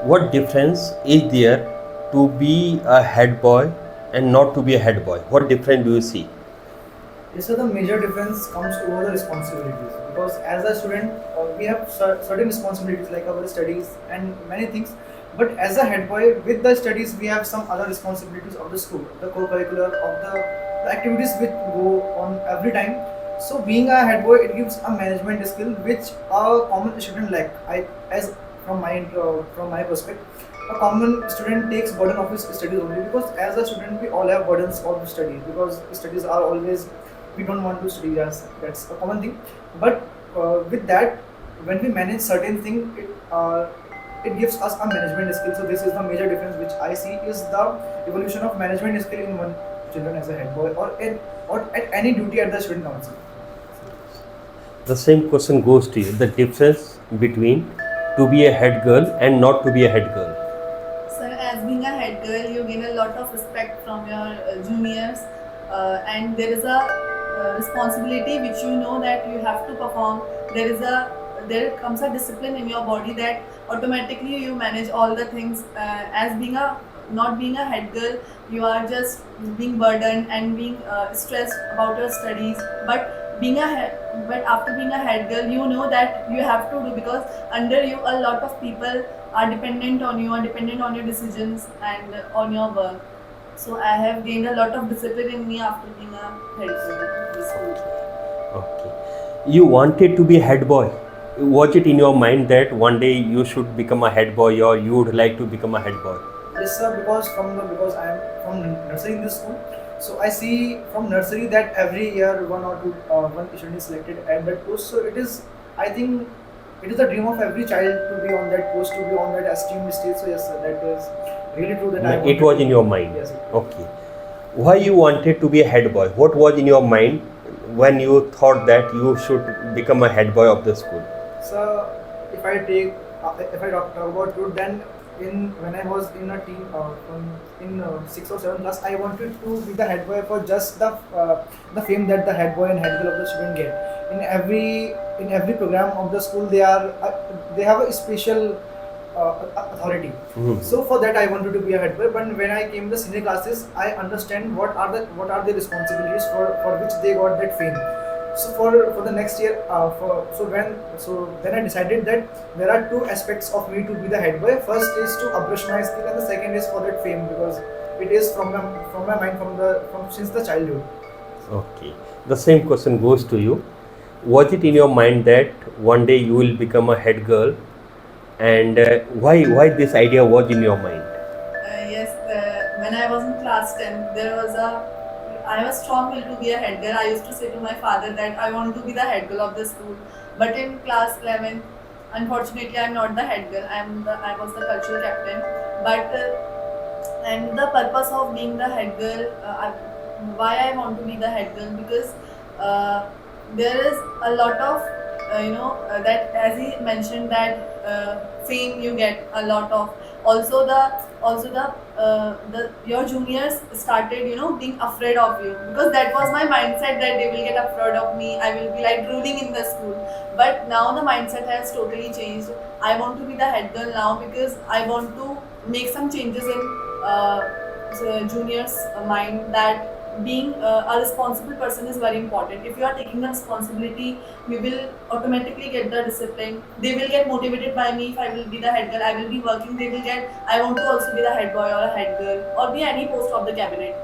What difference is there to be a head boy and not to be a head boy? What difference do you see? Yes, so the major difference comes over the responsibilities because as a student we have certain responsibilities like our studies and many things. But as a head boy, with the studies, we have some other responsibilities of the school, the co-curricular, of the activities which go on every time. So being a head boy, it gives a management skill which a common student lack. As from my perspective, a common student takes burden of his studies only because as a student we all have burdens of study because studies are always we don't want to study that's a common thing. But with that, when we manage certain thing, it gives us a management skill. So this is the major difference which I see is the evolution of management skill in one children as a head boy or at any duty at the student council. The same question goes to you. The difference between to be a head girl and not to be a head girl. So, as being a head girl, you gain a lot of respect from your juniors, and there is a responsibility which you know that you have to perform. There comes a discipline in your body that automatically you manage all the things. As being a not being a head girl, you are just being burdened and being stressed about your studies. But after being a head girl, you know that you have to do because under you a lot of people are dependent on you, are dependent on your decisions and on your work. So I have gained a lot of discipline in me after being a head girl in the school. Okay. You wanted to be a head boy. Was it in your mind that one day you should become a head boy or you would like to become a head boy? Yes, sir. Because I am from nursery in this school, so I see from nursery that every year one student is selected at that post. So it is, I think, it is the dream of every child to be on that post, to be on that esteemed stage. So yes, sir, that is really true that I It wanted was in to. your mind. Yes, sir. Okay. Why you wanted to be a head boy? What was in your mind when you thought that you should become a head boy of the school? So if I talk about truth, then in when I was in a team in 6 or 7 class, I wanted to be the head boy for just the fame that the head boy and head girl of the student get. In every program of the school, they have a special authority. Mhm. So for that, I wanted to be a head boy. But when I came to the senior classes, I understand what are the responsibilities for which they got that fame. So for the next year, then I decided that there are two aspects of me to be the head boy. First is to upbrush my skill, and the second is for that fame because it is from my mind from since the childhood. Okay. The same question goes to you. Was it in your mind that one day you will become a head girl, and why this idea was in your mind? Yes, when I was in class 10, I was strong will to be a head girl. I used to say to my father that I want to be the head girl of the school. But in class 11, unfortunately, I'm not the head girl. I was the cultural captain. But and the purpose of being the head girl, why I want to be the head girl because there is a lot of that as he mentioned that fame you get a lot of also the your juniors started being afraid of you because that was my mindset that they will get afraid of me. I will be like ruling in the school, but now the mindset has totally changed. I want to be the head girl now because I want to make some changes in juniors mind that being a responsible person is very important. If you are taking a responsibility, you will automatically get the discipline. They will get motivated by me. If I will be the head girl, I will be working. They will get, I want to also be the head boy or a head girl or be any post of the cabinet.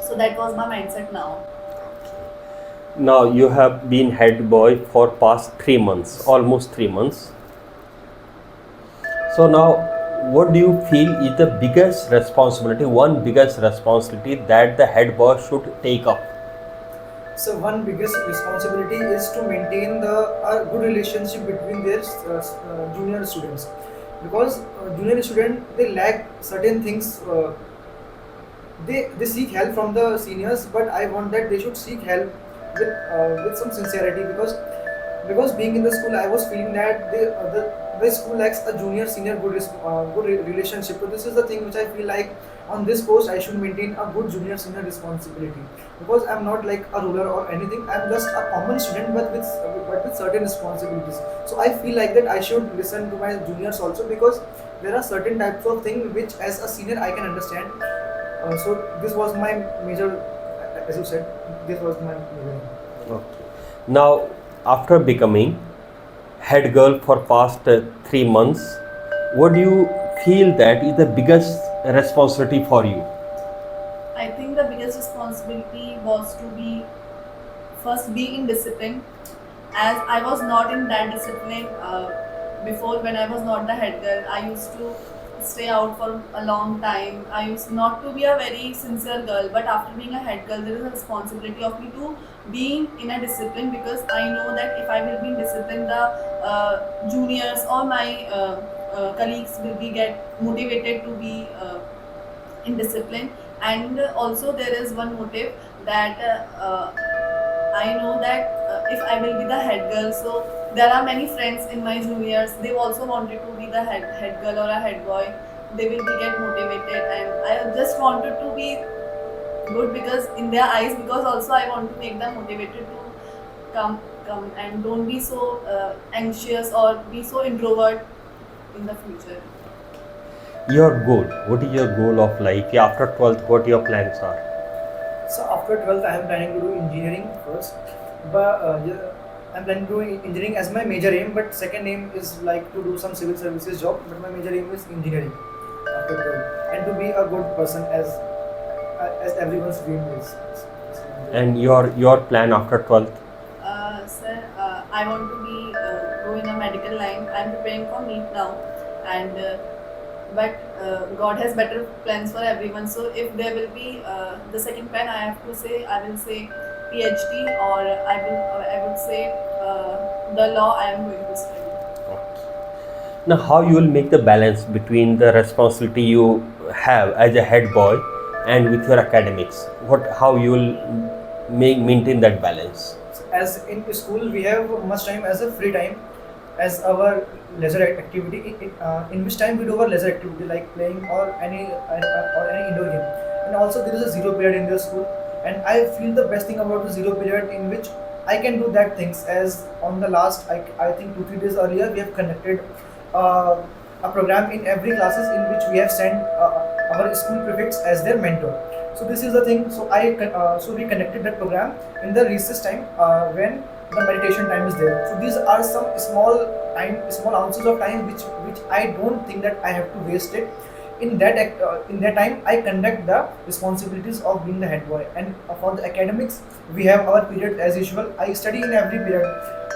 So that was my mindset now. Now you have been head boy for past 3 months, almost 3 months. So now, what do you feel is the biggest responsibility, one biggest responsibility that the head boy should take up? So one biggest responsibility is to maintain the a good relationship between their junior students, because junior student they lack certain things. They seek help from the seniors, but I want that they should seek help with some sincerity because because being in the school, I was feeling that the school lacks a junior senior relationship. So this is the thing which I feel like on this post I should maintain a good junior senior responsibility, because I'm not like a ruler or anything. I'm just a common student, but with certain responsibilities. So I feel like that I should listen to my juniors also, because there are certain types of things which as a senior I can understand. So this was my major, as you said, this was my major. Okay. Now, after becoming head girl for past 3 months, what do you feel that is the biggest responsibility for you? I think the biggest responsibility was to be in discipline, as I was not in that discipline before. When I was not the head girl, I used to stay out for a long time. I used not to be a very sincere girl, but after being a head girl, there is a responsibility of me to being in a discipline, because I know that if I will be in discipline, the juniors or my colleagues will be get motivated to be in discipline. And also there is one motive that I know that if I will be the head girl, so there are many friends in my juniors, they also wanted to be the head girl or a head boy. They will be get motivated, and I just wanted to be good because in their eyes, because also I want to make them motivated to come and don't be so anxious or be so introvert in the future. Your goal. What is your goal of life? After 12th, what your plans are? So after 12th, I am planning to do engineering first, but yeah, I'm planning to do engineering as my major aim. But second aim is like to do some civil services job. But my major aim is engineering after 12th, and to be a good person as everyone's dream is. And your plan after 12th? Sir, I want to be go in a medical line. I'm preparing for NEET now, and but God has better plans for everyone. So if there will be the second plan, I will say PhD, or I would say the law I am going to study. Now, how you will make the balance between the responsibility you have as a head boy and with your academics? How you will maintain that balance? As in school, we have much time as a free time, as our leisure activity, in which time we do our leisure activity like playing or any indoor game. And also there is a zero period in the school, and I feel the best thing about the zero period in which I can do that things. As on the last, I think 2-3 days earlier, we have conducted a program in every classes in which we have sent our school prefects as their mentor. So this is the thing. So we conducted that program in the recess time when the meditation time is there. So these are some small ounces of time which I don't think that I have to waste it. In that time, I conduct the responsibilities of being the head boy. And for the academics, we have our period as usual. I study in every period.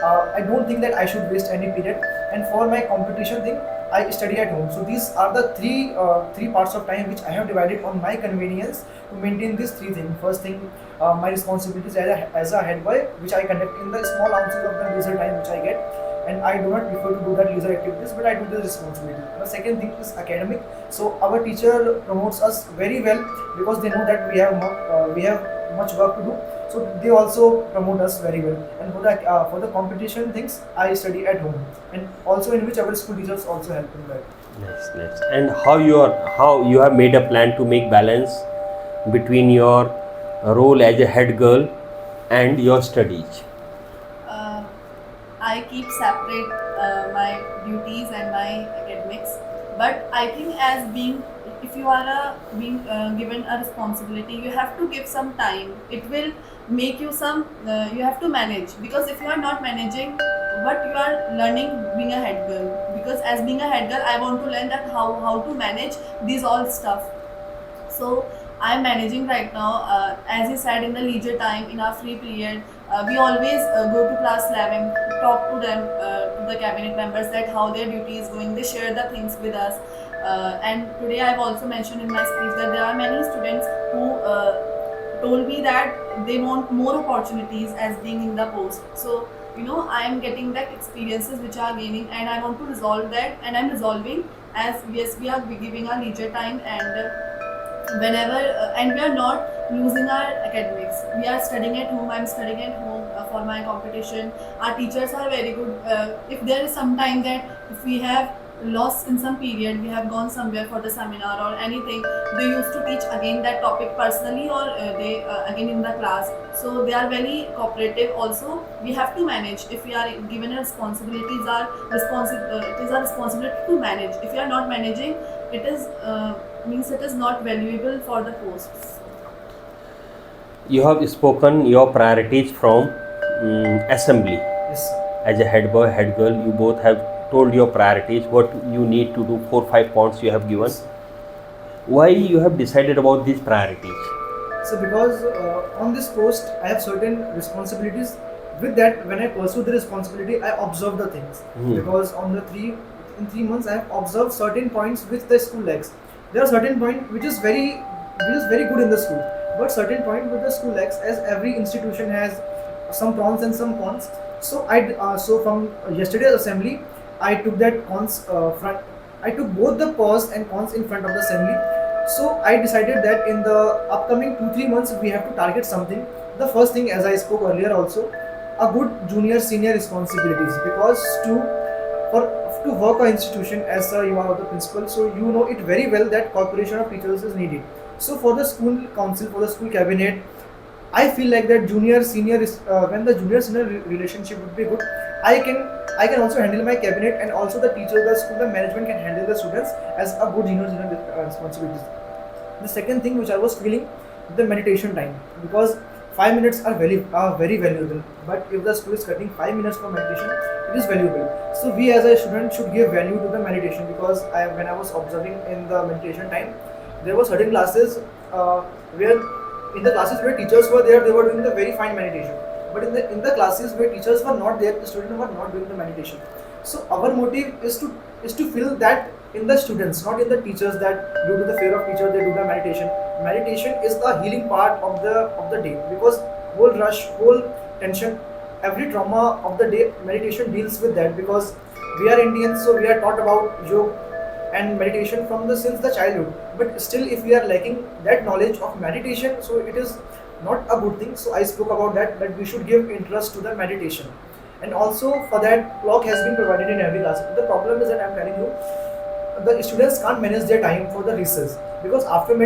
I don't think that I should waste any period. And for my competition thing, I study at home. So these are the three parts of time which I have divided on my convenience to maintain these three things. First thing, my responsibilities as a head boy, which I conduct in the small ounces of the leisure time which I get. And I do not prefer to do that leisure activities, but I do the responsibility. The second thing is academic. So our teacher promotes us very well, because they know that we have much work to do. So they also promote us very well. And for the competition things, I study at home, and also in which our school teachers also help in that. Nice. And how you have made a plan to make balance between your role as a head girl and your studies? I keep separate my duties and my academics, but I think if you are being given a responsibility, you have to give some time. It will make you you have to manage, because if you are not managing, but you are learning being a head girl, because as being a head girl, I want to learn that how to manage these all stuff. So I am managing right now. As you said, in the leisure time, in our free period, we always go to class 11, talk to them, to the cabinet members, that how their duty is going. They share the things with us. And today I've also mentioned in my speech that there are many students who told me that they want more opportunities as being in the post. So I am getting that experiences which are gaining, and I want to resolve that, and I'm resolving, as yes, we are giving our leisure time, and whenever and we are not losing our academics. We are studying at home. I'm studying at home for my competition. Our teachers are very good. If there is some time that if we have lost in some period, we have gone somewhere for the seminar or anything, they used to teach again that topic personally, or they again in the class. So they are very cooperative. Also, we have to manage. If we are given a responsibilities, it is our responsibility to manage. If you are not managing, it is means it is not valuable for the posts. You have spoken your priorities from assembly. Yes, sir. As a head boy, head girl, you both have told your priorities, what you need to do, 4-5 points you have given. Yes, sir. Why you have decided about these priorities? So because on this post I have certain responsibilities. With that, when I pursue the responsibility, I observe the things. Because in 3 months I have observed certain points which the school lacks. There are certain points which is very good in the school, but certain point which the school lacks, as every institution has some pros and some cons. So from yesterday's assembly, I took that cons front. I took both the pros and cons in front of the assembly. So I decided that in the upcoming 2-3 months we have to target something. The first thing, as I spoke earlier also, a good junior senior responsibilities, because to work an institution as you are the principal, so you know it very well that corporation of teachers is needed. So for the school council, for the school cabinet, I feel like that junior senior is when the junior senior relationship would be good, I can also handle my cabinet, and also the teachers, the school, the management can handle the students as a good junior senior responsibilities. The second thing which I was feeling, the meditation time, because 5 minutes are very valuable. But if the school is cutting 5 minutes for meditation, it is valuable. So we as a student should give value to the meditation, because when I was observing in the meditation time, there were certain classes where in the classes where teachers were there, they were doing the very fine meditation. But in the classes where teachers were not there, the students were not doing the meditation. So our motive is to feel that in the students, not in the teachers, that due to the fear of teacher they do the meditation. Meditation is the healing part of the day, because whole rush, whole tension, every trauma of the day, meditation deals with that. Because we are Indians, so we are taught about yoga and meditation since the childhood. But still, if we are lacking that knowledge of meditation, so it is not a good thing. So I spoke about that we should give interest to the meditation. And also for that, clock has been provided in every class. The problem is that I am telling you, the students can't manage their time for the recess, because after the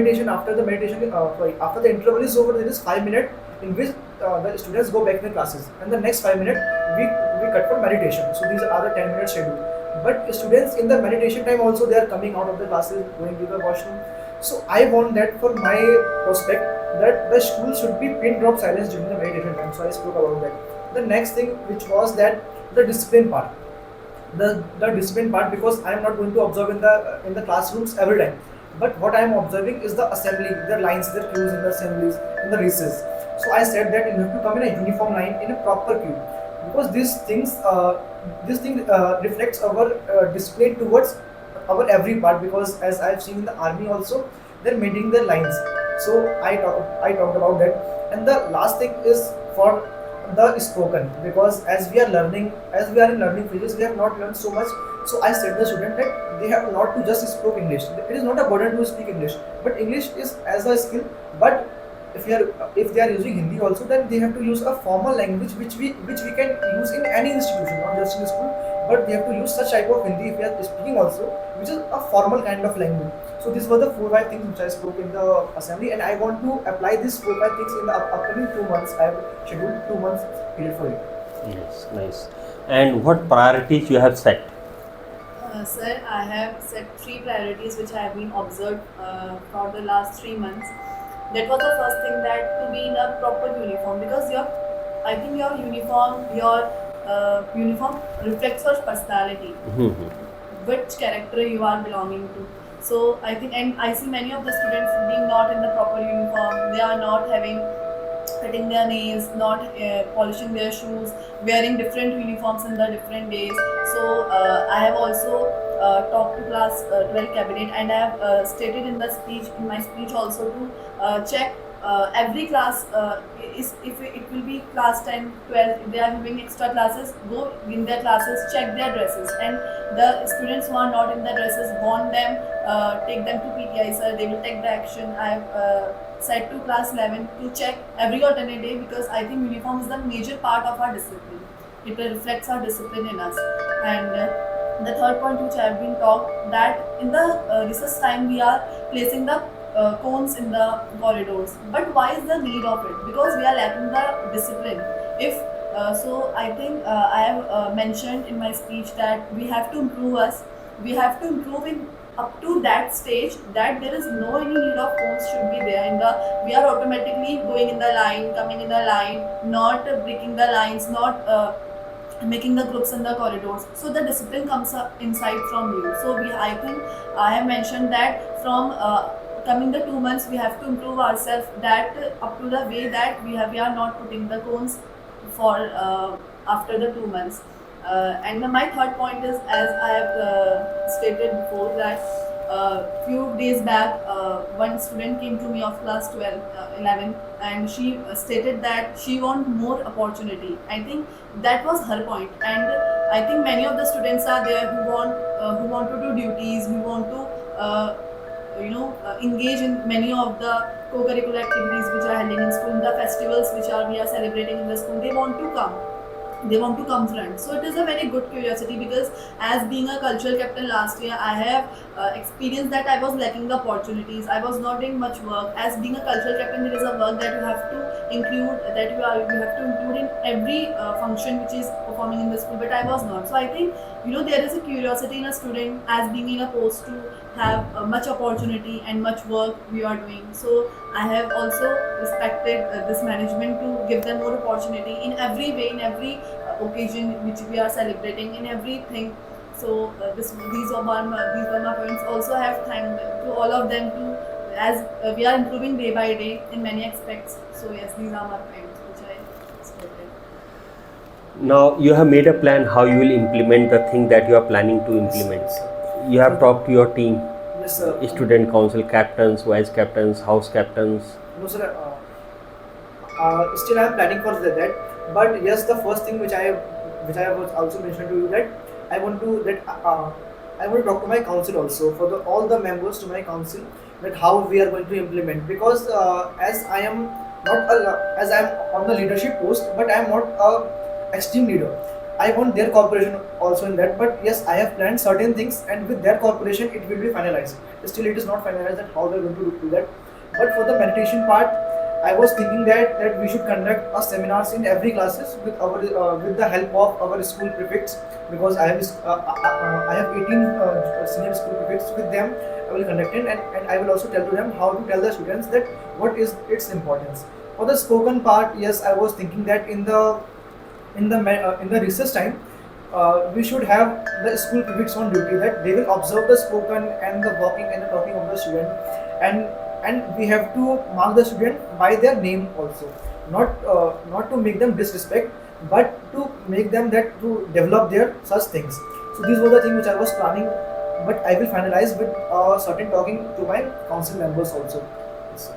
interval is over, there is 5 minutes in which the students go back in the classes, and the next 5 minutes we cut for meditation. So these are the 10 minute schedule. But students in the meditation time also, they are coming out of the classes, going to the washroom. So I want that for my prospect, that the school should be pin drop silence during the meditation time. So I spoke about that. The next thing, which was that the discipline part. The discipline part, because I am not going to observe in the classrooms every time, but what I am observing is the assembly, their lines, their queues in the assemblies, in the recess. So I said that you have to come in a uniform line, in a proper queue, because this thing reflects our discipline towards our every part. Because as I have seen in the army also, they're maintaining their lines. So I talked about that. And the last thing is for the spoken, because as we are in learning phases, we have not learned so much. So I said the student that they have not to just speak English. It is not a burden to speak English, but English is as a skill. But if they are using Hindi also, then they have to use a formal language which we can use in any institution, not just in school. But they have to use such type of Hindi if we are speaking also, which is a formal kind of language. So these were the 4-5 things which I spoke in the assembly, and I want to apply these 4-5 things in the upcoming 2 months. I have scheduled 2 months period for it. Yes, nice. And what priorities you have set? Sir, I have set 3 priorities which I have been observed for the last 3 months. That was the first thing, that to be in a proper uniform, because your uniform reflects your personality, which character you are belonging to. So I think, and I see many of the students being not in the proper uniform. They are not cutting their nails, not polishing their shoes, wearing different uniforms in the different days. So I have also talked to class 12 cabinet, and I have stated in my speech also to check every class, if it will be class 10, 12, if they are having extra classes, go in their classes, check their dresses, and The students who are not in the dresses, warn them, take them to PTI sir, they will take the action. I have said to class 11 to check every alternate day, because I think uniform is the major part of our discipline. It reflects our discipline in us. And the third point which I have been taught, that in the recess time we are placing the cones in the corridors. But why is the need of it? Because we are lacking the discipline. If so, I think I have mentioned in my speech that we have to improve us. We have to improve in up to that stage that there is no any need of cones should be there in the. We are automatically going in the line, coming in the line, not breaking the lines, not making the groups in the corridors. So the discipline comes up inside from you. So I think I have mentioned that from coming the 2 months we have to improve ourselves, that up to the way that we are not putting the cones for after the 2 months. And my third point is, as I have stated before, that few days back one student came to me of class 12, 11, and she stated that she want more opportunity. I think that was her point, and I think many of the students are there who want to do duties, who want to engage in many of the co-curricular activities which are held in school, the festivals which we are celebrating in the school. They want to come, they want to come front. So it is a very good curiosity, because as being a cultural captain last year, I have experienced that I was lacking the opportunities. I was not doing much work. As being a cultural captain, there is a work that you have to include, that you have to include in every function which is performing in the school, but I was not. So I think there is a curiosity in a student as being in a post to have much opportunity and much work we are doing. So I have also respected this management to give them more opportunity in every way, in every occasion which we are celebrating, in everything. So these were my points. Also, I have thanked to all of them to, as we are improving day by day in many aspects. So yes, these are my points which I stated. Now you have made a plan how you will implement the thing that you are planning to implement. You have talked to your team, Yes, sir. student council captains, vice captains, house captains. No, sir. Still, I am planning for that. But yes, the first thing which I was also mentioned to you, that I want to talk to my council also, for all the members to my council, that how we are going to implement. Because as I am on the leadership post, but I am not a extreme leader. I want their cooperation also in that. But yes, I have planned certain things, and with their cooperation, it will be finalized. Still, it is not finalized that how we are going to do that. But for the meditation part, I was thinking that we should conduct a seminars in every classes with with the help of our school prefects, because I have 18 senior school prefects. With them, I will conduct it, and I will also tell to them how to tell the students that what is its importance. For the spoken part, yes, I was thinking that in the recess time, we should have the school prefects on duty, that they will observe the spoken and the walking and the talking of the student, and we have to mark the student by their name also, not to make them disrespect, but to make them that to develop their such things. So these were the things which I was planning, but I will finalize with certain talking to my council members also. Yes, sir.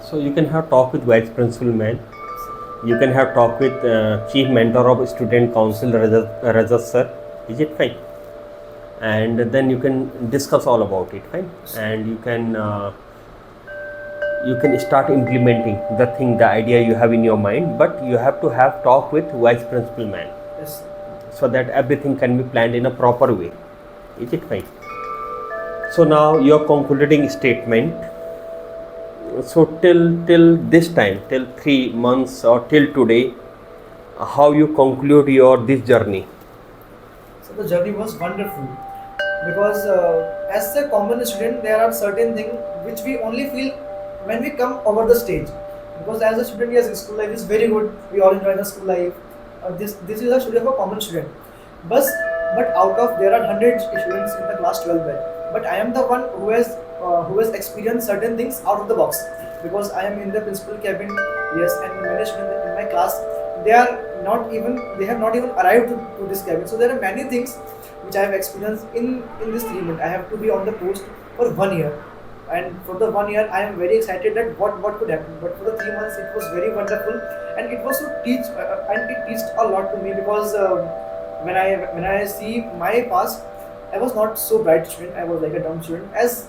So you can have talk with vice principal man. You can have talk with chief mentor of student council, Rajat sir. Is it fine? And then you can discuss all about it, fine? And you can start implementing the thing, the idea you have in your mind, but you have to have talk with vice principal man, Yes, sir. so that everything can be planned in a proper way. Is it fine? So now your concluding statement. So till this time, till 3 months or till today, how you conclude your this journey? So the journey was wonderful, because as a common student, there are certain things which we only feel when we come over the stage. Because as a student, yes, school life is very good. We all enjoy the school life. This is a student of a common student. But out of there are 100 students in the class 12 batch. But I am the one who has experienced certain things out of the box, because I am in the principal cabin. Yes, and many students in my class, they have not even arrived to this cabin. So there are many things which I have experienced in this 3 months. I have to be on the post for 1 year, and for the 1 year I am very excited that what could happen. But for the 3 months it was very wonderful, and it was to teach and it teached a lot to me, because when I see my past, I was not so bright student. I was like a dumb student. As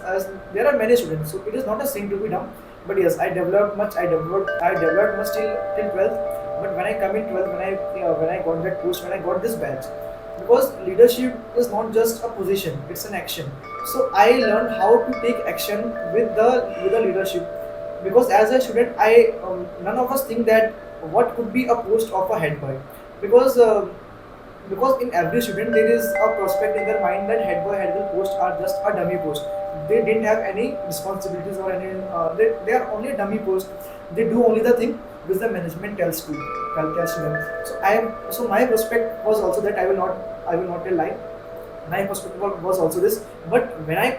there are many students, so it is not a sin to be dumb. But yes, I developed much. I developed much till 12th. But when I come in 12th, when I got that post, when I got this badge, because leadership is not just a position; it's an action. So I learned how to take action with the leadership. Because as a student, I none of us think that what could be a post of a head boy, because. Because in every student there is a prospect in their mind that head boy, head girl post are just a dummy post. They didn't have any responsibilities or any. They are only a dummy post. They do only the thing which the management tells to them. So my prospect was also that I will not tell lie. My perspective was also this. But when I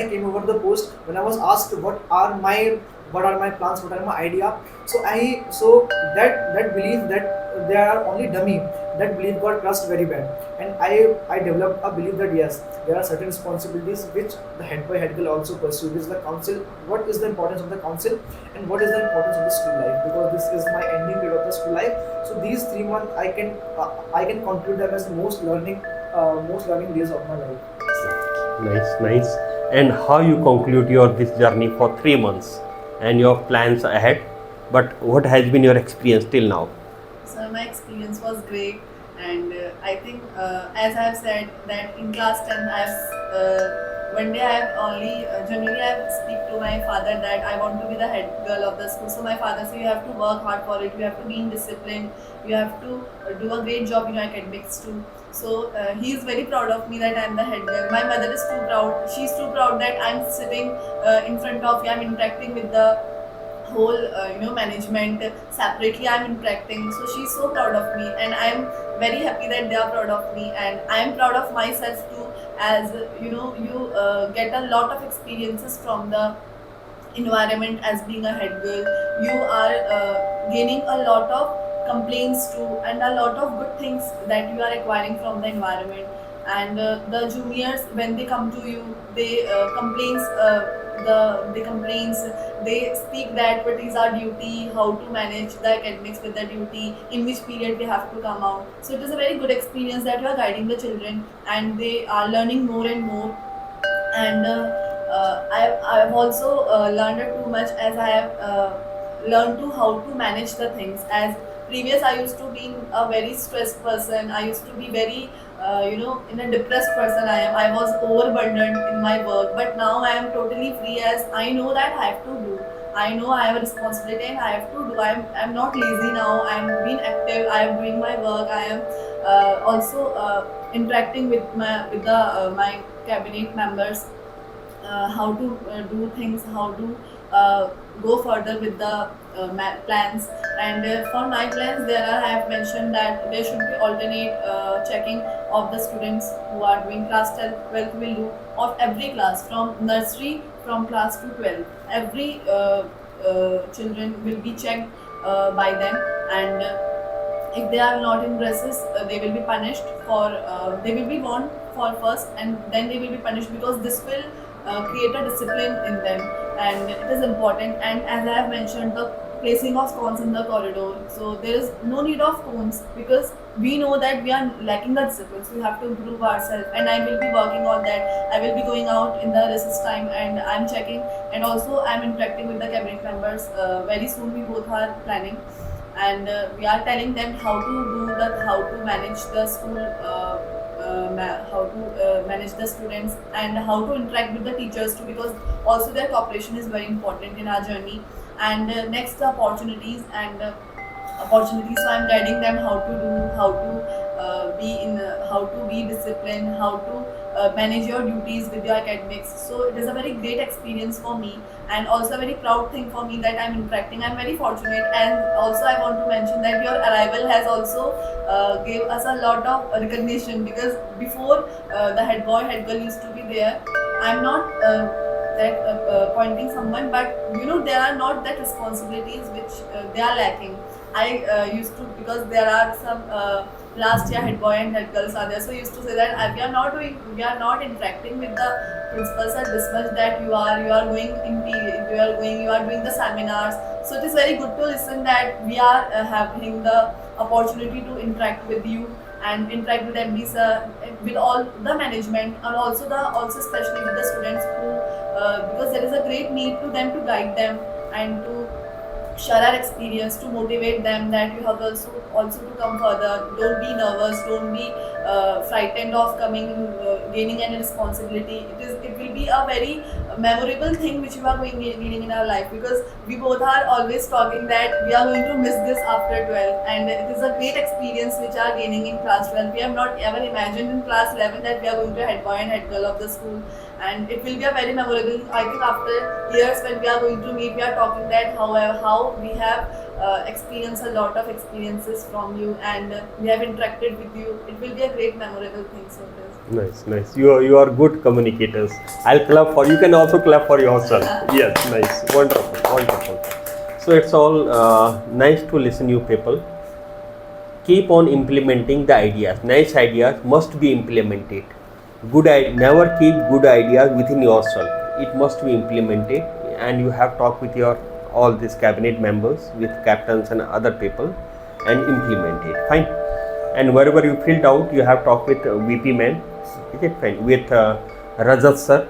came over the post, when I was asked what are my plans, what are my idea, so that belief that they are only dummy, that belief got crushed very bad. And I developed a belief that yes, there are certain responsibilities which the head boy, head girl also pursue. This is the council. What is the importance of the council, and what is the importance of the school life? Because this is my ending period of the school life. So these 3 months I can conclude them as the most learning days of my life. Nice. And how you conclude your this journey for 3 months and your plans ahead? But what has been your experience till now? So my experience was great, and I think as I have said that in class 10 one day I have only generally I have speak to my father that I want to be the head girl of the school. So my father said you have to work hard for it, you have to be in discipline, you have to do a great job in your academics too. So he is very proud of me that I am the head girl. My mother is too proud. She is too proud that I am sitting in front of you. I am interacting with the whole management separately. I am interacting. So she is so proud of me, and I am very happy that they are proud of me, and I am proud of myself too. As you get a lot of experiences from the environment as being a head girl. You are gaining a lot of complaints too, and a lot of good things that you are acquiring from the environment. And the juniors, when they come to you, they complaints, they speak that what is our duty, how to manage the academics with the duty, in which period we have to come out. So it is a very good experience that you are guiding the children, and they are learning more and more. And I've also learned too much, as I have learned to how to manage the things. As previous, I used to be a very stressed person. I used to be very in a depressed person. I was overburdened in my work, but now I am totally free, as I know that I have to do. I know I have a responsibility and I have to do. I'm not lazy now. I'm being active. I am doing my work. I am also interacting with my cabinet members, how to do things, how to go further with the plans. And for my plans, I have mentioned that there should be alternate checking of the students who are doing class 12 will do of every class from nursery, from class to 12. Every children will be checked by them, and if they are not in dresses, they will be punished for. They will be warned for first, and then they will be punished, because this will create a discipline in them, and it is important. And as I have mentioned, the placing of cones in the corridor, so there is no need of cones, because we know that we are lacking the discipline, so we have to improve ourselves, and I will be working on that. I will be going out in the recess time, and I'm checking, and also I'm interacting with the cabinet members. Very soon we both are planning, and we are telling them how to manage the school, how to manage the students, and how to interact with the teachers too, because also their cooperation is very important in our journey. And next, the opportunities. So I'm guiding them how to be disciplined, how to manage your duties with your academics. So it is a very great experience for me, and also a very proud thing for me that I'm interacting. I'm very fortunate, and also I want to mention that your arrival has also gave us a lot of recognition, because before the head boy, head girl used to be there. I'm not pointing someone, but there are not that responsibilities which they are lacking. I used to, because there are some last year head boy and head girls are there, so I used to say that we are not interacting with the principals at this much, that you are going you are doing the seminars. So it is very good to listen that we are having the opportunity to interact with you and interact with MD sir. with all the management and also especially with the students who because there is a great need to them to guide them and to share our experience to motivate them that you have also to come further. Don't be nervous, don't be frightened of gaining any responsibility. It will be a very memorable thing which you are gaining in our life, because we both are always talking that we are going to miss this after 12, and it is a great experience which are gaining in class 12. We have not ever imagined in class 11 that we are going to head boy and head girl of the school, and it will be a very memorable. I think after years when we are going to meet, we are talking that how we have experienced a lot of experiences from you, and we have interacted with you. It will be a great memorable thing. So this. Nice. You are good communicators. I'll clap for you. Can also clap for yourself. Yes, nice. Wonderful. So it's all nice to listen you people. Keep on implementing the ideas. Nice ideas must be implemented. Never keep good ideas within yourself. It must be implemented, and you have talked with your all these cabinet members, with captains and other people, and implement it. Fine. And wherever you feel doubt, you have talked with VP man. Is it fine? With Rajat sir,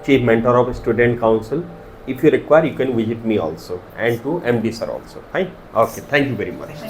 Chief Mentor of Student Council. If you require, you can visit me also, and to MD sir also. Fine. Okay. Thank you very much.